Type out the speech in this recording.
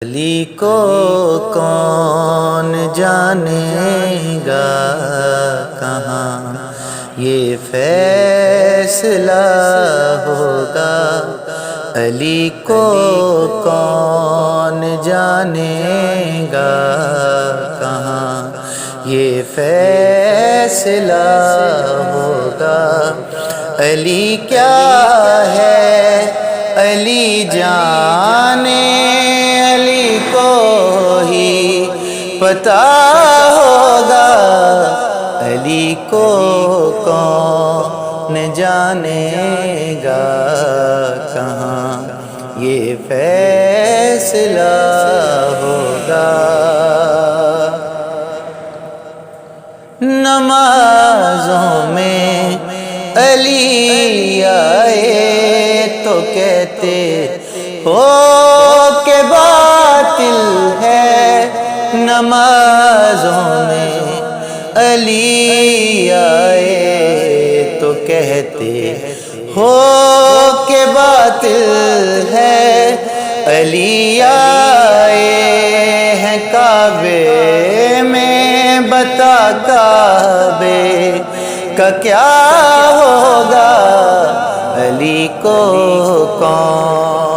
علی کو کون جانے گا کہاں یہ فیصلہ ہوگا۔ علی کو کون جانے گا کہاں یہ فیصلہ ہوگا۔ علی کیا ہے علی جانے علی کو ہی پتہ ہوگا۔ علی کو کون جانے گا کہاں یہ فیصلہ ہوگا۔ نمازوں میں علی آئے تو کہتے ہو کہ باطل ہے۔ نمازوں میں علی آئے تو کہتے ہو کہ باطل ہے۔ علی آئے ہیں کعبے میں بتا کعبے کا کیا ہوگا۔ علی کو کون